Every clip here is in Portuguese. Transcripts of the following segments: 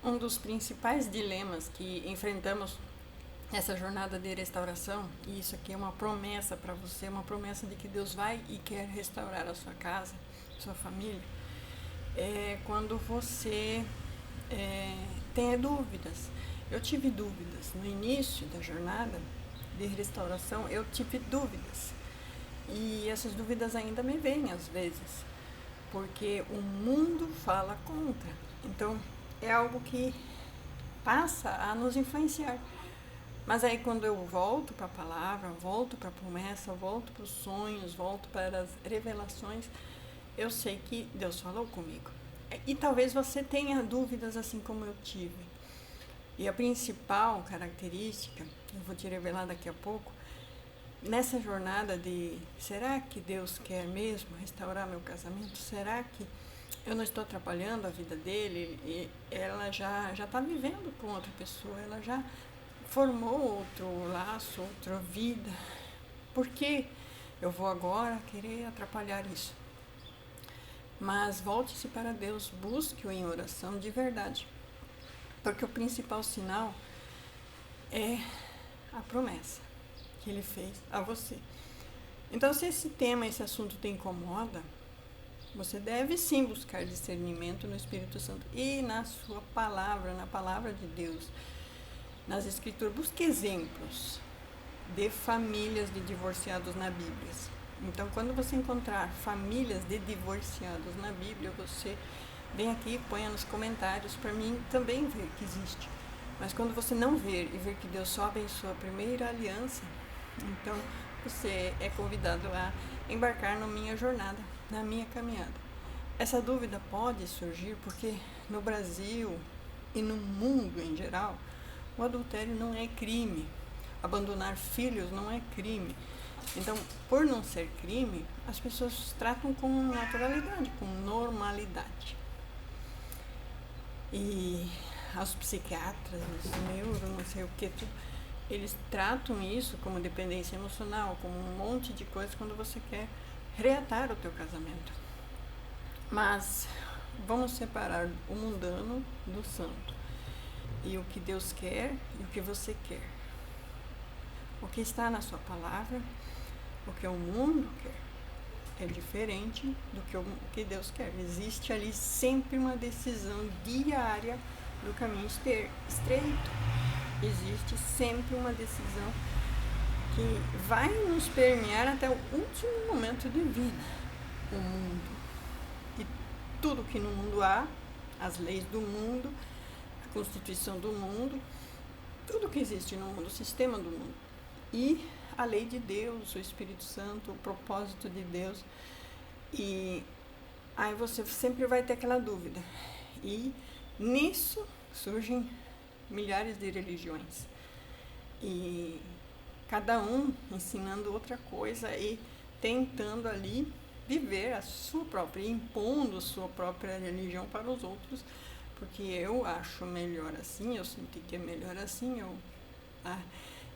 Um dos principais dilemas que enfrentamos nessa jornada de restauração, e isso aqui é uma promessa para você, uma promessa de que Deus vai e quer restaurar a sua casa, sua família, é quando você tem dúvidas. Eu tive dúvidas no início da jornada de restauração, eu tive dúvidas. E essas dúvidas ainda me vêm às vezes, porque o mundo fala contra. Então, é algo que passa a nos influenciar. Mas aí quando eu volto para a palavra, volto para a promessa, volto para os sonhos, volto para as revelações, eu sei que Deus falou comigo. E talvez você tenha dúvidas assim como eu tive. E a principal característica, eu vou te revelar daqui a pouco, nessa jornada de será que Deus quer mesmo restaurar meu casamento? Será que eu não estou atrapalhando a vida dele? E ela já está vivendo com outra pessoa, ela já formou outro laço, outra vida. Por que eu vou agora querer atrapalhar isso? Mas volte-se para Deus, busque-o em oração de verdade. Porque o principal sinal é a promessa que ele fez a você. Então, se esse tema, esse assunto te incomoda, você deve sim buscar discernimento no Espírito Santo e na sua palavra, na palavra de Deus, nas Escrituras. Busque exemplos de famílias de divorciados na Bíblia. Então, quando você encontrar famílias de divorciados na Bíblia, você vem aqui e ponha nos comentários para mim também ver que existe. Mas quando você não ver e ver que Deus só abençoa a primeira aliança, então você é convidado a embarcar na minha jornada, na minha caminhada. Essa dúvida pode surgir porque no Brasil e no mundo em geral, o adultério não é crime. Abandonar filhos não é crime. Então, por não ser crime, as pessoas tratam com naturalidade, com normalidade. E os psiquiatras, os neuro, não sei o que, eles tratam isso como dependência emocional, como um monte de coisas quando você quer reatar o teu casamento. Mas vamos separar o mundano do santo. E o que Deus quer e o que você quer. O que está na sua palavra, o que o mundo quer, é diferente do que Deus quer. Existe ali sempre uma decisão diária do caminho estreito. Existe sempre uma decisão que vai nos permear até o último momento de vida. O mundo. E tudo que no mundo há, as leis do mundo, a constituição do mundo, tudo que existe no mundo, o sistema do mundo. E a lei de Deus, o Espírito Santo, o propósito de Deus. E aí você sempre vai ter aquela dúvida. E nisso surgem milhares de religiões. E cada um ensinando outra coisa e tentando ali viver a sua própria, impondo a sua própria religião para os outros, porque eu acho melhor assim, eu senti que é melhor assim.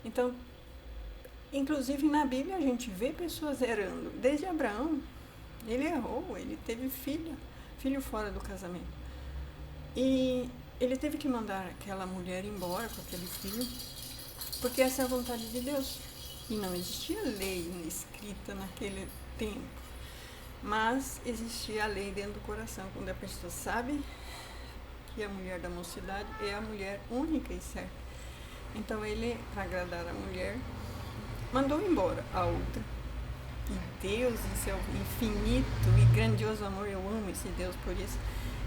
Então, inclusive na Bíblia a gente vê pessoas errando. Desde Abraão, ele errou, ele teve filho fora do casamento. E ele teve que mandar aquela mulher embora com aquele filho, porque essa é a vontade de Deus. E não existia lei escrita naquele tempo, mas existia a lei dentro do coração, quando a pessoa sabe que a mulher da mocidade é a mulher única e certa. Então ele, para agradar a mulher, mandou embora a outra. E Deus, em seu infinito e grandioso amor, eu amo esse Deus por isso,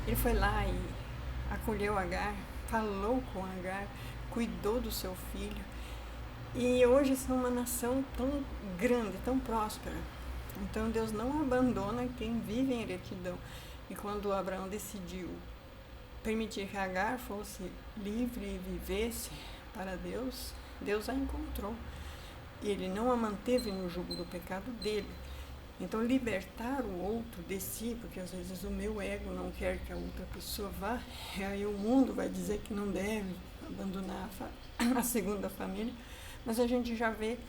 ele foi lá e acolheu Agar, falou com Agar, cuidou do seu filho. E hoje são uma nação tão grande, tão próspera. Então Deus não abandona quem vive em retidão. E quando Abraão decidiu permitir que Agar fosse livre e vivesse para Deus, Deus a encontrou. E ele não a manteve no jugo do pecado dele. Então, libertar o outro de si, porque às vezes o meu ego não quer que a outra pessoa vá, e aí o mundo vai dizer que não deve abandonar a segunda família, mas a gente já vê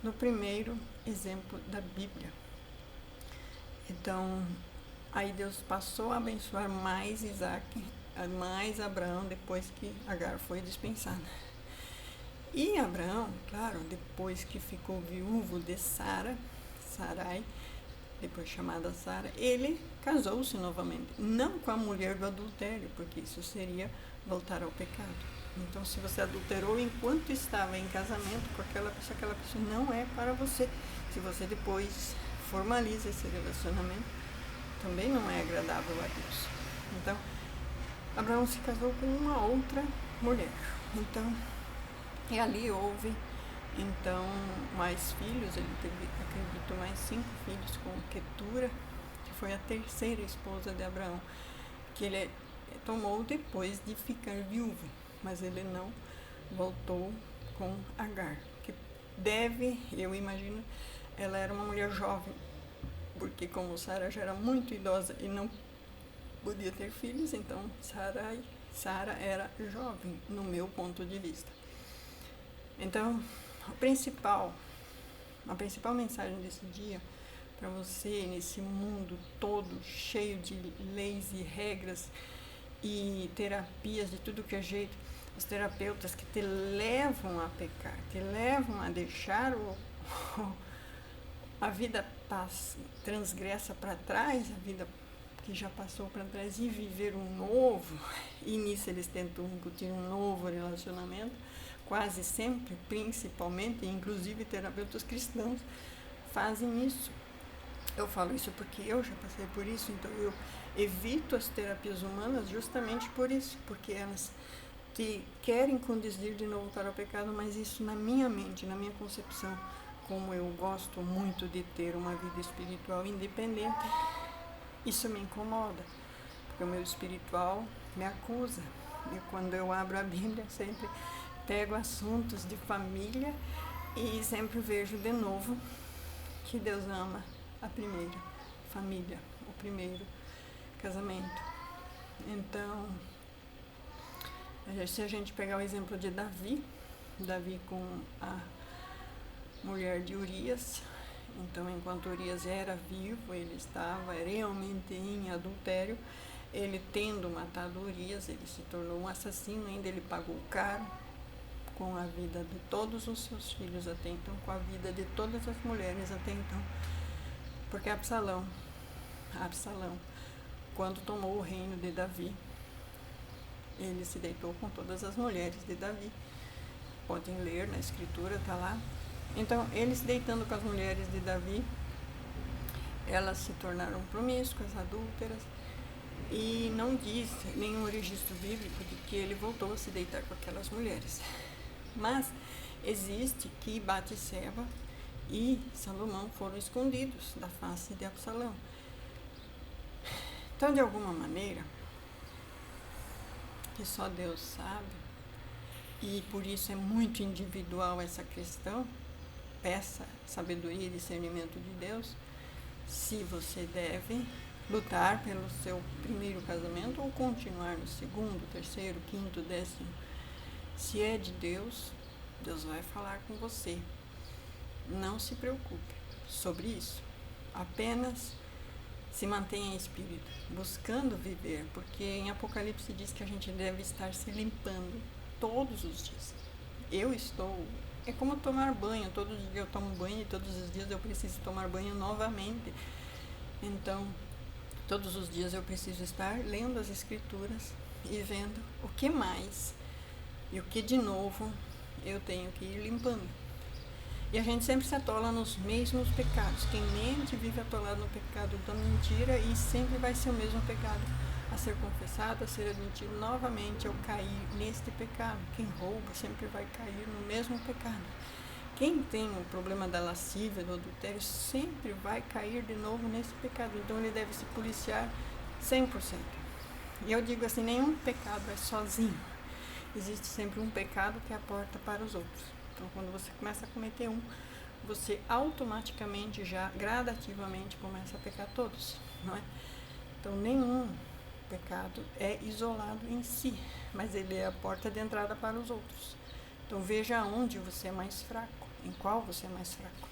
no primeiro exemplo da Bíblia. Então, aí Deus passou a abençoar mais Isaac mais Abraão depois que Agar foi dispensada. E Abraão, claro, depois que ficou viúvo de Sarai, depois chamada Sara, ele casou-se novamente, não com a mulher do adultério, porque isso seria voltar ao pecado. Então, se você adulterou enquanto estava em casamento com aquela pessoa não é para você. Se você depois formaliza esse relacionamento, também não é agradável a Deus. Então, Abraão se casou com uma outra mulher. Então, e ali houve, então, mais filhos. Ele teve, acredito, mais 5 filhos com Quetura, que foi a terceira esposa de Abraão, que ele tomou depois de ficar viúvo, mas ele não voltou com Agar, que deve, eu imagino, ela era uma mulher jovem, porque como Sara já era muito idosa e não podia ter filhos, então Sara era jovem, no meu ponto de vista. Então, a principal mensagem desse dia para você, nesse mundo todo cheio de leis e regras e terapias de tudo que é jeito, os terapeutas que te levam a pecar, te levam a deixar a vida transgressa para trás, a vida que já passou para trás, e viver um novo, e nisso eles tentam incutir um novo relacionamento, quase sempre, principalmente, inclusive terapeutas cristãos fazem isso. Eu falo isso porque eu já passei por isso, então eu evito as terapias humanas justamente por isso, porque elas te querem conduzir de novo para o pecado, mas isso na minha mente, na minha concepção, como eu gosto muito de ter uma vida espiritual independente, isso me incomoda, porque o meu espiritual me acusa. E quando eu abro a Bíblia, sempre pego assuntos de família e sempre vejo de novo que Deus ama a primeira família, o primeiro casamento. Então, se a gente pegar o exemplo de Davi com a mulher de Urias, então enquanto Urias era vivo, ele estava realmente em adultério, ele tendo matado Urias, ele se tornou um assassino, ainda ele pagou caro com a vida de todos os seus filhos até então, com a vida de todas as mulheres até então, porque Absalão, quando tomou o reino de Davi, ele se deitou com todas as mulheres de Davi. Podem ler na escritura, está lá. Então, ele se deitando com as mulheres de Davi, elas se tornaram promíscuas, adúlteras, e não diz nenhum registro bíblico de que ele voltou a se deitar com aquelas mulheres. Mas existe que Batseba e Salomão foram escondidos da face de Absalão. Então, de alguma maneira, que só Deus sabe, e por isso é muito individual essa questão, peça sabedoria e discernimento de Deus, se você deve lutar pelo seu primeiro casamento ou continuar no segundo, terceiro, quinto, 10º. Se é de Deus, Deus vai falar com você. Não se preocupe sobre isso. Apenas se mantenha em espírito, buscando viver, porque em Apocalipse diz que a gente deve estar se limpando todos os dias. É como tomar banho, todos os dias eu tomo banho e todos os dias eu preciso tomar banho novamente. Então, todos os dias eu preciso estar lendo as escrituras e vendo o que mais e o que de novo eu tenho que ir limpando. E a gente sempre se atola nos mesmos pecados. Quem mente vive atolado no pecado da mentira e sempre vai ser o mesmo pecado a ser confessado, a ser admitido novamente ao cair neste pecado. Quem rouba sempre vai cair no mesmo pecado. Quem tem o problema da lascívia, do adultério, sempre vai cair de novo nesse pecado. Então ele deve se policiar 100%. E eu digo assim, nenhum pecado é sozinho. Existe sempre um pecado que é a porta para os outros. Então, quando você começa a cometer um, você automaticamente, já gradativamente, começa a pecar todos, não é? Então, nenhum pecado é isolado em si, mas ele é a porta de entrada para os outros. Então, veja onde você é mais fraco, em qual você é mais fraco.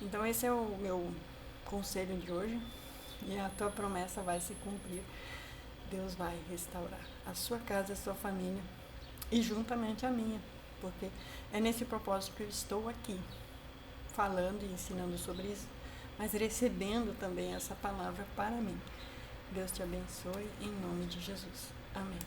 Então, esse é o meu conselho de hoje, e a tua promessa vai se cumprir Deus vai restaurar a sua casa, a sua família e juntamente a minha, porque é nesse propósito que eu estou aqui, falando e ensinando sobre isso, mas recebendo também essa palavra para mim. Deus te abençoe, em nome de Jesus. Amém.